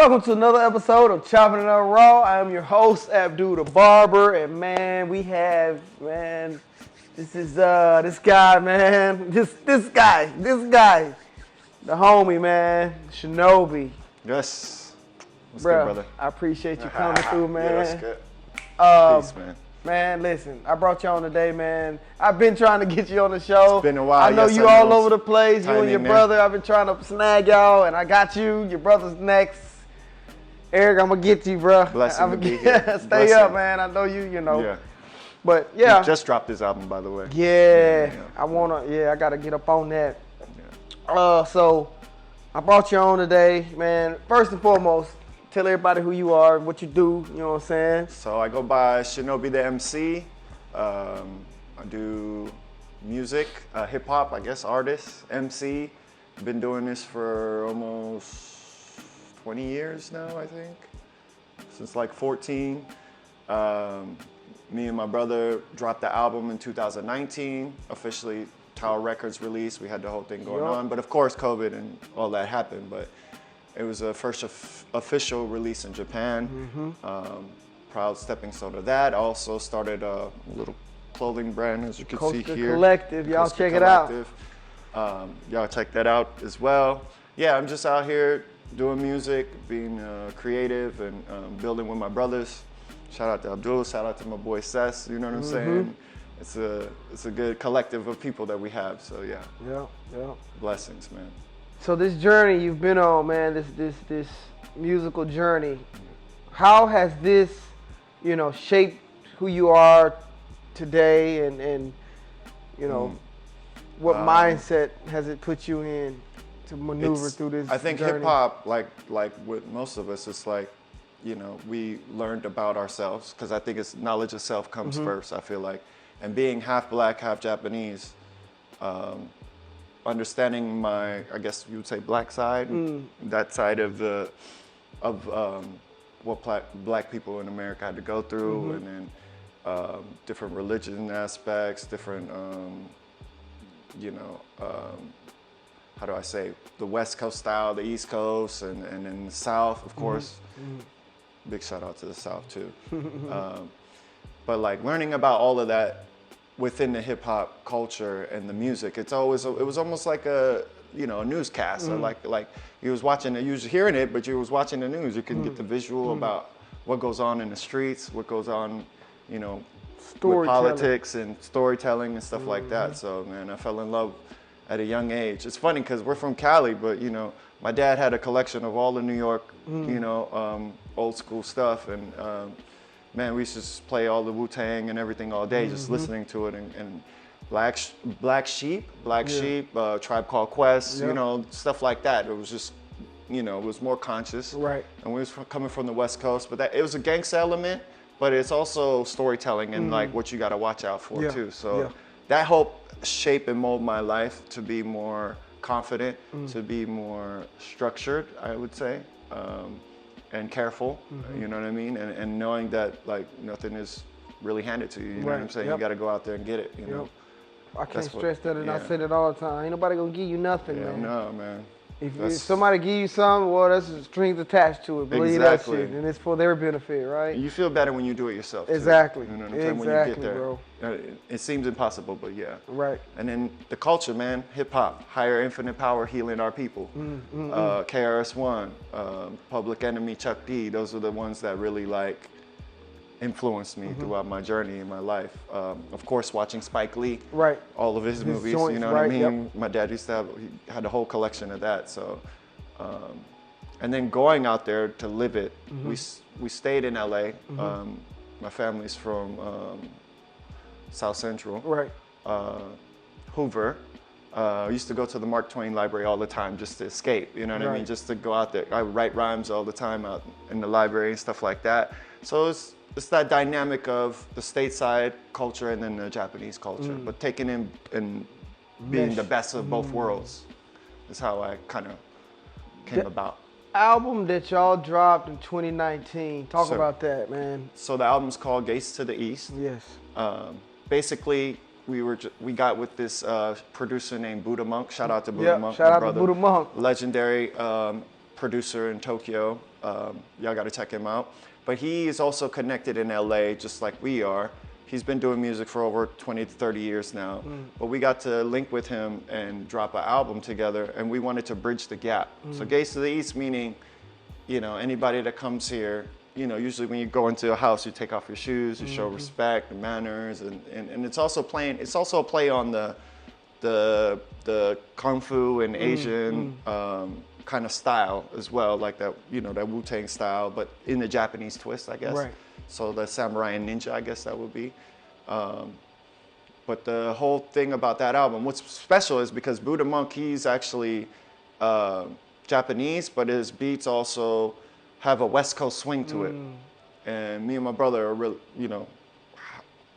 welcome to another episode of Choppin It Up Raw. I am your host, Abdul the Barber, and man, we have, this guy, man, this guy, the homie, man, Shinobi. Yes. What's Bruh, good, brother? I appreciate you coming through, man. Yeah, that's good. Peace, man. Man, listen, I brought you on today, man. I've been trying to get you on the show. It's been a while. I know yes, you I all know. over the place. You and your brother. I've been trying to snag y'all, and I got you. Your brother's next. Eric, I'm gonna get you, bro. Blessing to be here. Stay Blessing. up, man. I know you know. Yeah. But yeah. He just dropped his album, by the way. Yeah. I gotta get up on that. Yeah. So I brought you on today, man. First and foremost, tell everybody who you are, what you do, you know what I'm saying? So I go by Shinobi the MC. I do music, hip hop, I guess, artist, MC. Been doing this for almost 20 years now, I think. Since like 14. Me and my brother dropped the album in 2019. Officially, Tower Records released. We had the whole thing going on. But of course, COVID and all that happened. But it was the first official release in Japan. Proud stepping stone to that. Also started a little clothing brand, as you can see here. Collective, y'all check it out. Y'all check that out as well. Yeah, I'm just out here doing music, being creative, and building with my brothers. Shout out to Abdul, shout out to my boy Sess, you know what I'm saying? It's a good collective of people that we have, so yeah. Yeah. Blessings, man. So this journey you've been on, man, this musical journey, how has this, shaped who you are today, and what mindset has it put you in to maneuver through this journey? I think hip hop, like with most of us, it's like, we learned about ourselves, because I think it's knowledge of self comes first, I feel like. And being half black, half Japanese, understanding my, I guess you would say, black side, that side of what black people in America had to go through, and then different religion aspects, different, how do I say, the West Coast style, the East Coast, and then the South, of course. Big shout out to the South too. But like learning about all of that within the hip hop culture and the music, it was almost like a newscast. Like you was watching it, you was hearing it, but you was watching the news. You could get the visual about what goes on in the streets, what goes on, with politics and storytelling and stuff like that. So man, I fell in love at a young age. It's funny because we're from Cali, but my dad had a collection of all the New York, old school stuff, and man, we used to just play all the Wu-Tang and everything all day, just listening to it, and Black Sheep, Tribe Called Quest, stuff like that. It was just, it was more conscious. Right. And we was coming from the West Coast, but it was a gangsta element, but it's also storytelling and like what you got to watch out for too. So that helped shape and mold my life to be more confident, to be more structured, I would say. And careful, you know what I mean? And knowing that like nothing is really handed to you, you know what I'm saying? You gotta go out there and get it, I can't stress that, and I say that all the time. Ain't nobody gonna give you nothing, man. No, man. If somebody give you something, well, there's strings attached to it. Believe that shit, and it's for their benefit, right? You feel better when you do it yourself. Exactly. Too. You know what I'm saying? When you get there, bro. It seems impossible, but yeah. Right. And then the culture, man, hip hop, higher infinite power, healing our people. KRS-One, Public Enemy, Chuck D. Those are the ones that really like influenced me throughout my journey in my life. Of course, watching Spike Lee, all of his movies, joints, you know what I mean? My dad used to have, he had a whole collection of that. So, and then going out there to live it, we stayed in LA. My family's from South Central, Hoover. I used to go to the Mark Twain Library all the time just to escape, you know what I mean? Just to go out there. I would write rhymes all the time out in the library and stuff like that. So it's that dynamic of the stateside culture and then the Japanese culture, but taking in and being the best of both worlds is how I kind of came about. Album that y'all dropped in 2019, talk about that, man. So the album's called Gates to the East. Yes. Basically, we got with this producer named Buddha Monk. Shout out to Buddha Monk. Shout out to Buddha Monk. Legendary producer in Tokyo. Y'all got to check him out. But he is also connected in LA, just like we are. He's been doing music for over 20 to 30 years now. But we got to link with him and drop an album together, and we wanted to bridge the gap. So Gays to the East, meaning, you know, anybody that comes here, you know, usually when you go into a house, you take off your shoes, you show respect, and manners, and it's also a play on the Kung Fu and Asian kind of style as well, like that, you know, that Wu-Tang style, but in the Japanese twist, I guess. Right. So the samurai and ninja, I guess that would be. But the whole thing about that album, what's special is because Buddha Monk, he's actually Japanese, but his beats also have a West Coast swing to it. And me and my brother are real, you know,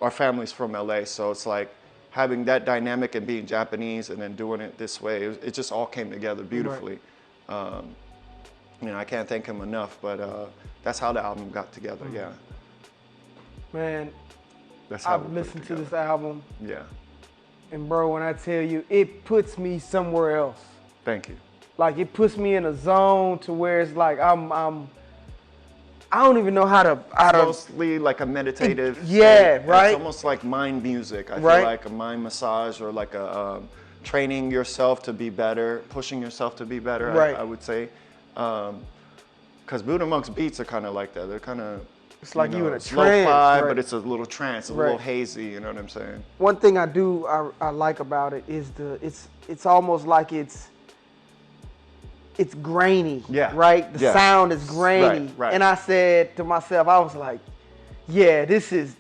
our family's from LA, so it's like having that dynamic and being Japanese and then doing it this way, it just all came together beautifully. Right. You know, I can't thank him enough, but that's how the album got together, yeah. Man, That's how I've listened to this album. Yeah. And bro, when I tell you, it puts me somewhere else. Thank you. Like, it puts me in a zone to where it's like I don't even know how to. Mostly like a meditative. Yeah, right. It's almost like mind music. I feel like a mind massage, or like a training yourself to be better, pushing yourself to be better. Right. I would say, because Buddha Monk's beats are kind of like that. They're kind of. It's like you in a slow trance, fi, right. but it's a little trance, a little hazy. You know what I'm saying? One thing I like about it is it's almost like it's grainy. Yeah. Right. The sound is grainy. Right. And I said to myself, I was like, yeah, this is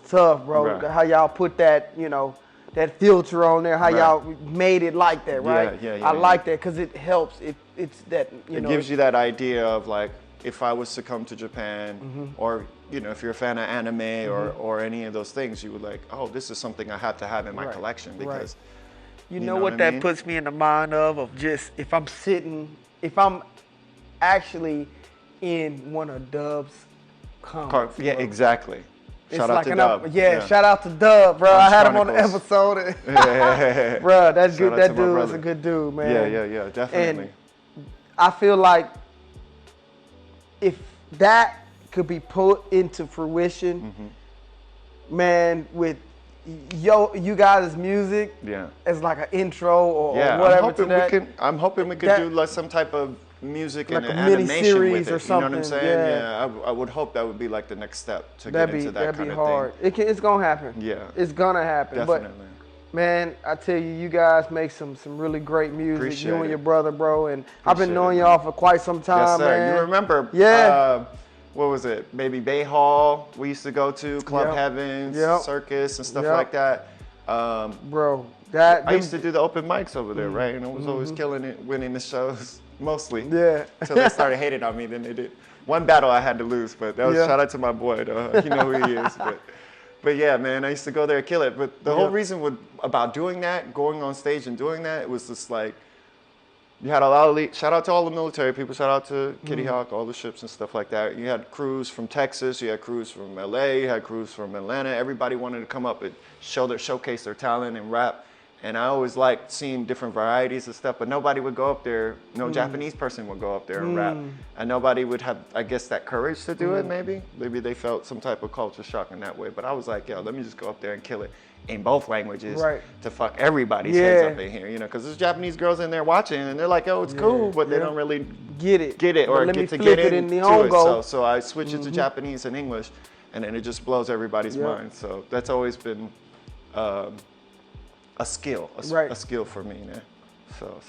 tough, bro. Right. How y'all put that, you know, that filter on there. How y'all made it like that, right? Yeah. I like that because it helps. It's that, you know. It gives you that idea of like, if I was to come to Japan, or, you know, if you're a fan of anime or any of those things, you would like, oh, this is something I have to have in my collection, because you know what that puts me in the mind of just if I'm actually in one of Dub's comments. Yeah, exactly. Shout out to Dub. Shout out to Dub, bro. I had him on the episode. Bro, that's good. That dude is a good dude, man. Yeah, definitely. And I feel like if that could be put into fruition, man, with you guys' music as like an intro or whatever. I'm hoping we could do like some type of music like and a animation mini-series with it. or something. You know what I'm saying? Yeah, I would hope that would be like the next step to get into that kind of hard. thing. It's gonna happen. Yeah, it's gonna happen. Definitely. But man, I tell you, you guys make some really great music. Appreciate you and it. your brother, bro, and I've been knowing y'all for quite some time, yes, sir. man. You remember? Yeah. What was it? Maybe Bay Hall we used to go to, Club Heavens, Circus and stuff like that. Bro, I used to do the open mics over there, right? And I was always killing it, winning the shows, mostly. Yeah. Until they started hating on me, then they did. One battle I had to lose, but that was shout out to my boy, though. You know who he is. But yeah, man, I used to go there and kill it. But the whole reason about doing that, going on stage and doing that, it was just like, you had a lot of shout out to all the military people, shout out to Kitty Hawk, all the ships and stuff like that. You had crews from Texas, you had crews from LA, you had crews from Atlanta. Everybody wanted to come up and showcase their talent and rap. And I always liked seeing different varieties of stuff, but nobody would go up there. No Japanese person would go up there and rap. And nobody would have, I guess, that courage to do it, maybe. Maybe they felt some type of culture shock in that way. But I was like, yo, let me just go up there and kill it in both languages to fuck everybody's heads up in here, you know, because there's Japanese girls in there watching, and they're like, oh, it's cool, but they don't really get it or get into it. So I switch it to Japanese and English, and then it just blows everybody's mind. So that's always been a skill for me, man. So.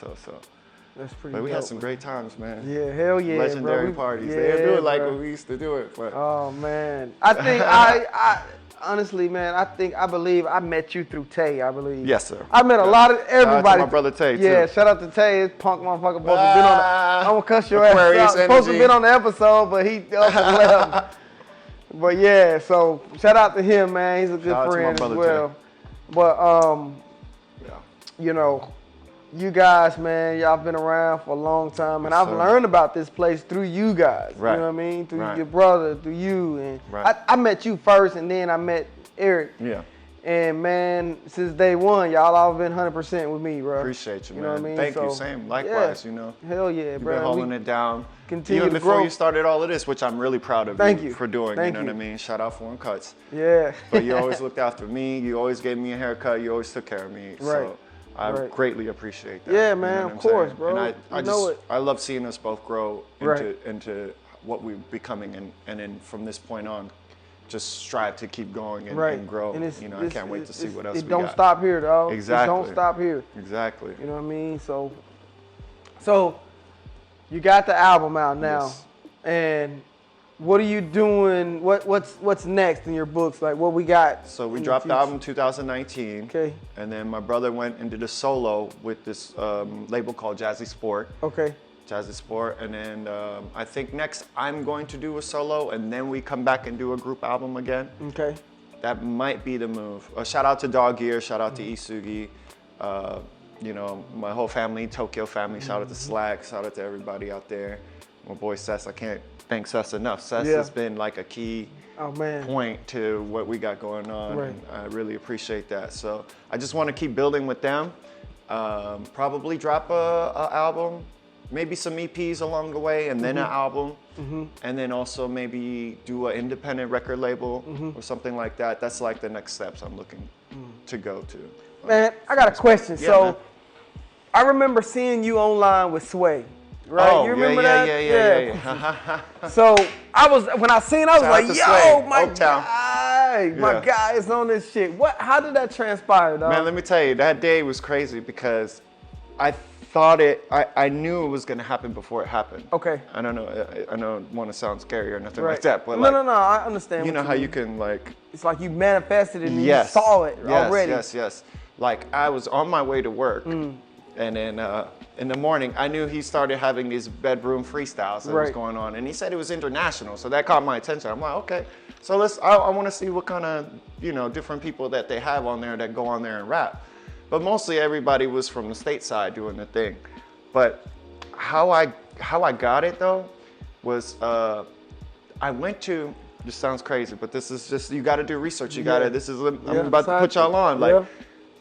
That's pretty But we dope, had some great times, man. Yeah, hell yeah, Legendary parties. They didn't do it like we used to do it. But. Oh, man. I think I honestly, man, I believe I met you through Tay, I believe. Yes, sir. I met a lot of everybody. Shout out to my brother Tay, too. Yeah, shout out to Tay. This punk motherfucker supposed to been on the, I'm going to cuss your ass out. Supposed to been on the episode, but he left. But yeah, so shout out to him, man. He's a good friend as well. Tay. But, you know, you guys, man, y'all been around for a long time, and I've learned about this place through you guys. Right. You know what I mean? Through your brother, through you, and I met you first, and then I met Eric. Yeah. And man, since day one, y'all all been 100% with me, bro. Appreciate you, man. You know what I mean? Thank you. Same. Likewise, yeah. you know. Hell yeah, You've bro. been holding it down. Continue even to before grow. you started all of this, which I'm really proud of you for doing. Thank you know what I mean? Shout out Foreign Cuts. Yeah. But you always looked after me. You always gave me a haircut. You always took care of me. Right. So I greatly appreciate that. Yeah, man. You know of course, saying? bro. And I love seeing us both grow into what we're becoming, and then from this point on, just strive to keep going and grow. And you know, I can't wait to see what else we got. It don't stop here, dog. Exactly. It don't stop here. Exactly. You know what I mean? So you got the album out now, Yes. and what are you doing? What's next in your books? Like what we got? So we dropped the album 2019. Okay. And then my brother went and did a solo with this label called Jazzy Sport. Okay. Jazzy Sport, and then I think next I'm going to do a solo, and then we come back and do a group album again. Okay. That might be the move. Shout out to Dog Gear, shout out to Isugi, you know, my whole family, Tokyo family, shout out to Slack, shout out to everybody out there. My boy Sess, I can't thank Sess enough. Sess has been like a key point to what we got going on, and I really appreciate that. So I just want to keep building with them, probably drop a album, maybe some EPs along the way, and then an album, and then also maybe do an independent record label or something like that. That's like the next steps I'm looking to go to. Man, I got a question. Yeah, so man. I remember seeing you online with Sway, right? Oh, you remember that? Yeah. So when I seen it, I was like, yo, my Oaktown. my guy is on this shit. How did that transpire, dog? Man, let me tell you, that day was crazy because I knew it was gonna happen before it happened. Okay. I don't know, I don't want to sound scary or nothing Right. like that, but no, I understand. You know how mean. you can like. It's like you manifested it and you saw it already. Yes. Like I was on my way to work, and then in the morning I knew he started having these bedroom freestyles that was going on, and he said it was international, so that caught my attention. I'm like, okay, so I want to see what kind of different people that they have on there that go on there and rap. But mostly everybody was from the stateside doing the thing. But how I got it though was I went to. This sounds crazy, but this is just you got to do research. I'm about to put y'all on. Like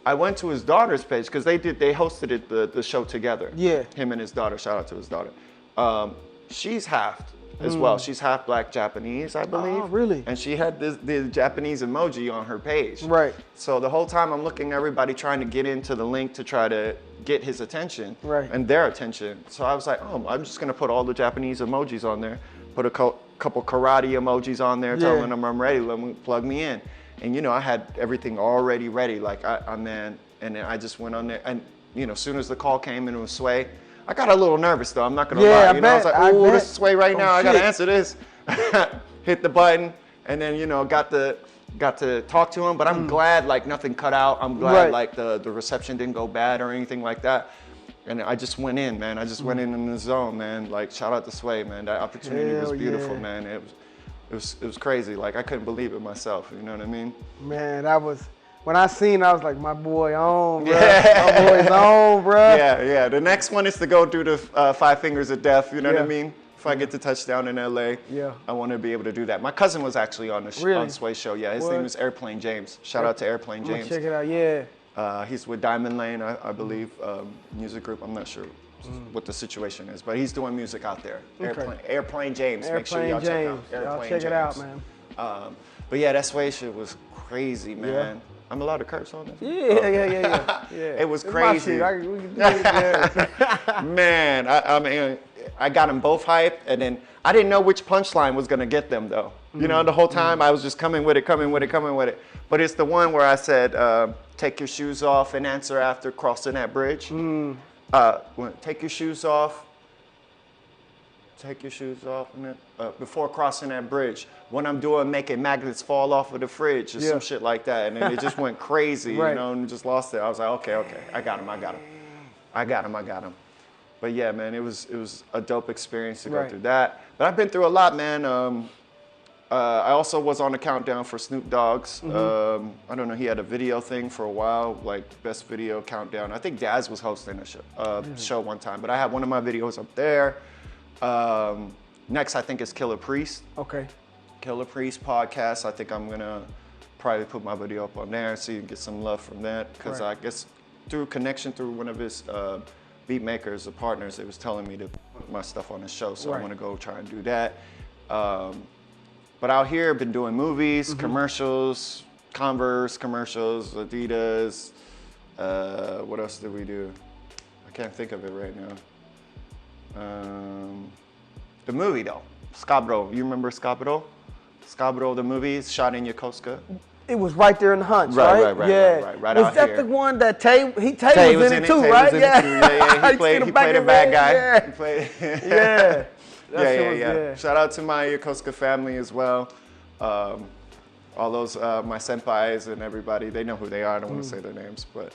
I went to his daughter's page because they hosted it the show together. Yeah. Him and his daughter. Shout out to his daughter. She's half as well. She's half black Japanese, I believe. Oh, really? And she had the Japanese emoji on her page. Right. So the whole time I'm looking at everybody trying to get into the link to try to get his attention and their attention. So I was like, oh, I'm just gonna put all the Japanese emojis on there, put a couple karate emojis on there, telling them I'm ready, plug me in. And I had everything already ready, like and then I just went on there, and as soon as the call came and it was Sway, I got a little nervous though, I'm not gonna lie. I was like, oh, this is Sway right now, I gotta answer this. Hit the button, and then got to talk to him, but I'm glad like nothing cut out. I'm glad like the reception didn't go bad or anything like that. And I just went in, man. I just went in the zone, man. Like shout out to Sway, man. That opportunity was beautiful, man. It was crazy. Like I couldn't believe it myself. You know what I mean? Man, when I seen it, I was like, my boy on, bro. My boy's on, bro. Yeah. The next one is to go do the 5 Fingers of Death. You know what I mean? If I get to touchdown in LA, I want to be able to do that. My cousin was actually on the on Sway's show. Yeah, his name is Airplane James. Shout out to Airplane James. Check it out. Yeah. He's with Diamond Lane, I believe, music group. I'm not sure what the situation is, but he's doing music out there. Airplane James. Make sure y'all check out Airplane James. Check it out, man. But yeah, that Sway shit was crazy, man. Yeah. I'm allowed to curse on this? Yeah. It was crazy. Man, I mean, I got them both hyped, and then I didn't know which punchline was gonna get them though. The whole time I was just coming with it. But it's the one where I said, take your shoes off and answer after crossing that bridge. Take your shoes off. Take your shoes off before crossing that bridge. When I'm doing making magnets fall off of the fridge or some shit like that. And then it just went crazy, and just lost it. I was like, okay, I got him. But yeah, man, it was a dope experience to go through that. But I've been through a lot, man. I also was on the countdown for Snoop Dogg's. I don't know, he had a video thing for a while, like best video countdown. I think Daz was hosting a show one time, but I had one of my videos up there. Next, I think is Killer Priest. Okay. Killer Priest podcast. I think I'm gonna probably put my video up on there so you can get some love from that. Because I guess through connection through one of his beat makers, the partners, it was telling me to put my stuff on his show. So I want to go try and do that. But out here, I've been doing movies, commercials, Converse commercials, Adidas. What else did we do? I can't think of it right now. The movie though, Scabro. You remember Scabro? Scabro, the movie, shot in Yokosuka. It was right there in the Hunch, right? Right Was out that here. the one that Tay was in it too, right? Yeah. He played a bad guy. Yeah. He played. Yeah. Shout out to my Yokosuka family as well. All those my senpais and everybody, they know who they are. I don't want to say their names, but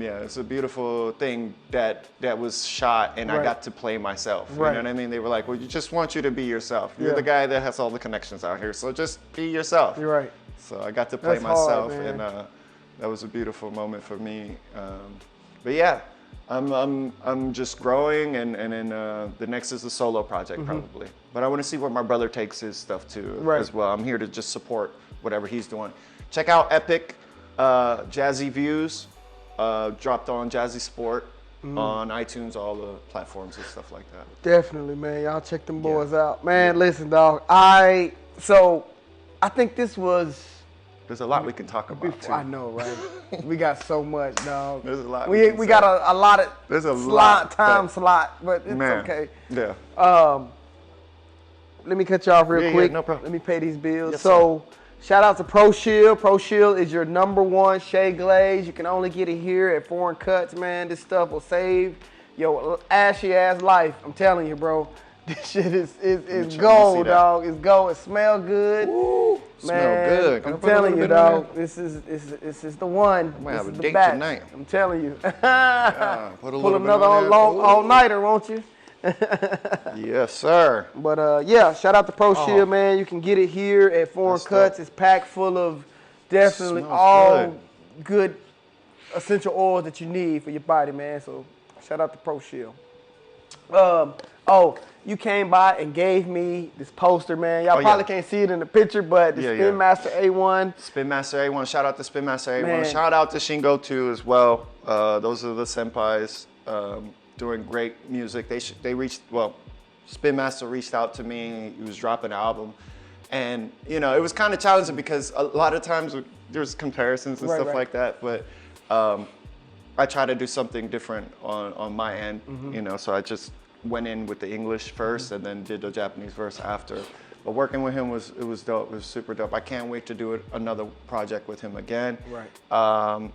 it's a beautiful thing that was shot and I got to play myself. You know what I mean? They were like, well, you just want you to be yourself. You're the guy that has all the connections out here, so just be yourself. You're right. So I got to play myself, hard, and that was a beautiful moment for me. But yeah, I'm just growing, and then the next is a solo project probably. But I want to see where my brother takes his stuff to as well. I'm here to just support whatever he's doing. Check out Epic Jazzy Views, dropped on Jazzy Sport on iTunes, all the platforms and stuff like that. Definitely, man. Y'all check them boys out. Man, listen, dog. I think this was... There's a lot we can talk about too. I know, right? We got so much, dog. There's a lot. We got a lot of time slot, but it's man, okay. Yeah. Let me cut you off real quick. No problem. Let me pay these bills. Yes, so, shout out to Pro Shield. Pro Shield is your #1 shea glaze. You can only get it here at Foreign Cuts, man. This stuff will save your ashy ass life. I'm telling you, bro. This shit is gold, dog. It's gold. It smells good. Ooh, smell good. I'm telling you, dog. This is the one. I might have a this is date the batch. tonight. I'm telling you. Pull another all-nighter, won't you? Yes, sir. But shout out to Pro Shield, man. You can get it here at Foreign Cuts. It's packed full of definitely all good essential oils that you need for your body, man. So shout out to Pro Shield. You came by and gave me this poster, man. Y'all probably can't see it in the picture, but the Spin Master A1. Spin Master A1. Shout out to Spin Master A1. Man. Shout out to Shingo too as well. Those are the senpais doing great music. They reached, Spin Master reached out to me. He was dropping an album. And, it was kind of challenging because a lot of times there's comparisons and stuff like that. But I try to do something different on my end, so I just went in with the English first and then did the Japanese verse after. But working with him was dope. It was super dope. I can't wait to do another project with him again. Right.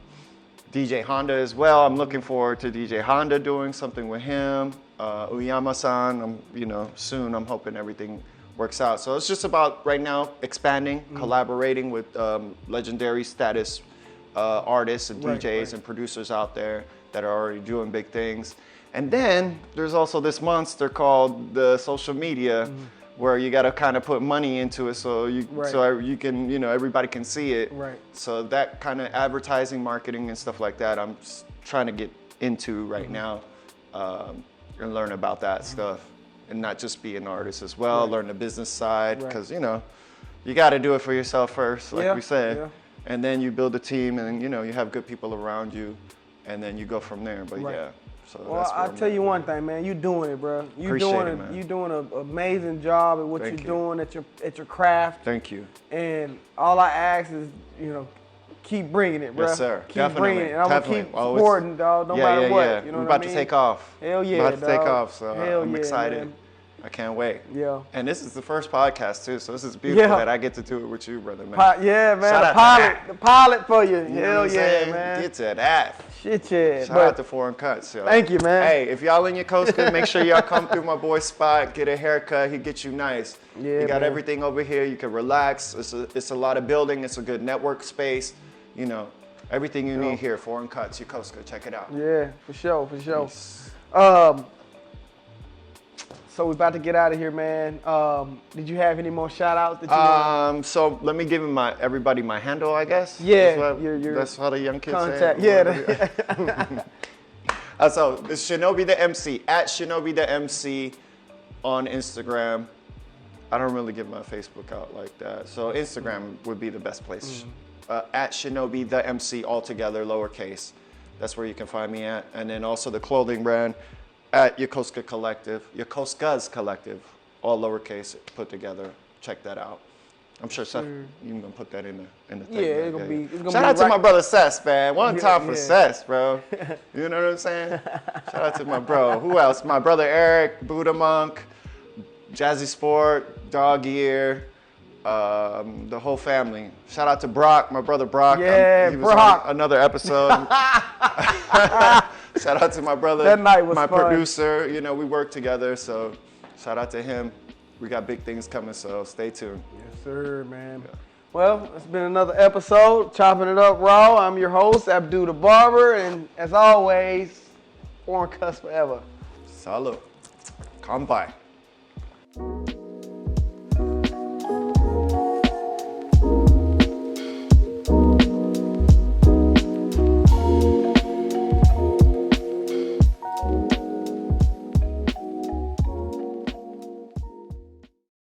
DJ Honda as well. I'm looking forward to DJ Honda doing something with him. Uyama-san, soon I'm hoping everything works out. So it's just about right now expanding, collaborating with legendary status artists and DJs and producers out there that are already doing big things. And then there's also this monster called the social media, where you got to kind of put money into it so you can everybody can see it. Right. So that kind of advertising, marketing, and stuff like that, I'm trying to get into right now and learn about that stuff, and not just be an artist as well. Learn the business side because you got to do it for yourself first, like we said, and then you build a team, and you have good people around you, and then you go from there. But So I'll tell you one thing, man. You doing it, bro. You doing an amazing job at what you're doing at your craft. Thank you. And all I ask is, keep bringing it, bro. Yes, sir. Keep bringing it. And I'm gonna keep supporting, dog. No matter what. Yeah. You know We're what about to take off. Hell yeah, about to take off. So I'm excited. Man. I can't wait. Yeah. And this is the first podcast too, so this is beautiful that I get to do it with you, brother, man. Man. The pilot for you. Hell yeah, man. Get to that. Shit, yeah. Shout out to Foreign Cuts, yo. Thank you, man. Hey, if y'all in Yokosuka, make sure y'all come through my boy's spot, get a haircut. He get you nice. Yeah, he got everything over here. You can relax. It's a lot of building. It's a good network space. Everything you need here. Foreign Cuts, Yokosuka. Check it out. Yeah, for sure. Yes. So we're about to get out of here, man. Did you have any more shout outs that you So let me give everybody my handle, I guess. Yeah. That's how the young kids contact. say it. Yeah. So it's Shinobi the MC, at Shinobi the MC on Instagram. I don't really give my Facebook out like that. So Instagram would be the best place. At Shinobi the MC, all together, lowercase. That's where you can find me at. And then also the clothing brand at Yokosuka Collective, Yokosuka's Collective, all lowercase put together. Check that out. I'm sure Seth, you're gonna put that in the thing. Yeah, it's gonna be. Shout out to my brother Seth, man. One time for Seth, bro. You know what I'm saying? Shout out to my bro. Who else? My brother Eric, Buddha Monk, Jazzy Sport, Dog Ear, the whole family. Shout out to Brock, my brother Brock. Yeah, he was Brock. on another episode. Shout out to my brother, that night was my fun. producer. You know, we work together, so shout out to him. We got big things coming, so stay tuned. Yes, sir, man. Yeah. Well, it's been another episode, Chopping It Up Raw. I'm your host, Abdul the Barber, and as always, Foreign Cuss forever. Salud. Come by.